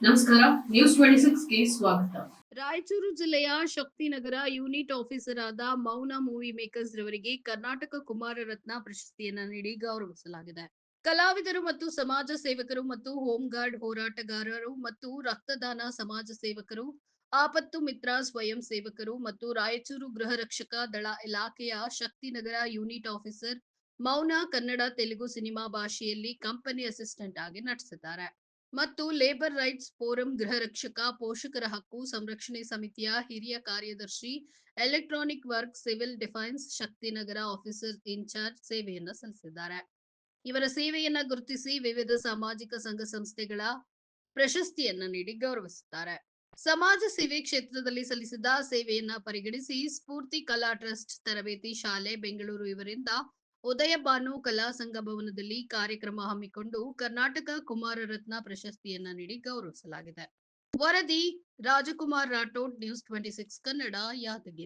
ನಮಸ್ಕಾರ. ನ್ಯೂಸ್ 26ಗೆ ಸ್ವಾಗತ. ರಾಯಚೂರು ಜಿಲ್ಲೆಯ ಶಕ್ತಿನಗರ ಯೂನಿಟ್ ಆಫೀಸರ್ ಆದ ಮೌನ ಮೂವಿ ಮೇಕರ್ಸ್ ರವರಿಗೆ ಕರ್ನಾಟಕ ಕುಮಾರ ರತ್ನ ಪ್ರಶಸ್ತಿಯನ್ನ ನೀಡಿ ಗೌರವಿಸಲಾಗಿದೆ. ಕಲಾವಿದರು ಮತ್ತು ಸಮಾಜ ಸೇವಕರು ಮತ್ತು ಹೋಮ್ ಗಾರ್ಡ್ ಹೋರಾಟಗಾರರು ಮತ್ತು ರಕ್ತದಾನ ಸಮಾಜ ಸೇವಕರು, ಆಪತ್ತು ಮಿತ್ರ ಸ್ವಯಂ ಸೇವಕರು ಮತ್ತು ರಾಯಚೂರು ಗೃಹ ರಕ್ಷಕ ದಳ ಇಲಾಖೆಯ ಶಕ್ತಿನಗರ ಯೂನಿಟ್ ಆಫೀಸರ್ ಮೌನ ಕನ್ನಡ ತೆಲುಗು ಸಿನಿಮಾ ಭಾಷೆಯಲ್ಲಿ ಕಂಪನಿ ಅಸಿಸ್ಟೆಂಟ್ ಆಗಿ ನಟಿಸಿದ್ದಾರೆ. ಮತ್ತು ಲೇಬರ್ ರೈಟ್ಸ್ ಫೋರಂ ಗೃಹ ರಕ್ಷಕ ಪೋಷಕರ ಹಕ್ಕು ಸಂರಕ್ಷಣೆ ಸಮಿತಿಯ ಹಿರಿಯ ಕಾರ್ಯದರ್ಶಿ, electronic work civil defence Shaktinagar officer in charge ಸೇವೆಯನ್ನ ಸಲ್ಲಿಸಿದ್ದಾರೆ. ಇವರ ಸೇವೆಯನ್ನ ಗುರುತಿಸಿ ವಿವಿಧ ಸಾಮಾಜಿಕ ಸಂಘ ಸಂಸ್ಥೆಗಳ ಪ್ರಶಸ್ತಿಯನ್ನ ನೀಡಿ ಗೌರವಿಸುತ್ತಾರೆ. ಸಮಾಜ ಸೇವೆ ಕ್ಷೇತ್ರದಲ್ಲಿ ಸಲ್ಲಿಸಿದ ಸೇವೆಯನ್ನ ಪರಿಗಣಿಸಿ ಸ್ಫೂರ್ತಿ ಕಲಾ ಟ್ರಸ್ಟ್ ತರಬೇತಿ ಶಾಲೆ ಬೆಂಗಳೂರು ಇವರಿಂದ ಉದಯ ಭಾನು ಕಲಾ ಸಂಘ ಭವನದಲ್ಲಿ ಕಾರ್ಯಕ್ರಮ ಹಮ್ಮಿಕೊಂಡು ಕರ್ನಾಟಕ ಕುಮಾರ ರತ್ನ ಪ್ರಶಸ್ತಿಯನ್ನ ನೀಡಿ ಗೌರವಿಸಲಾಗಿದೆ. ವರದಿ ರಾಜಕುಮಾರ್ ರಾಠೋಡ್, ನ್ಯೂಸ್ 26 ಕನ್ನಡ, ಯಾದಗಿರಿ.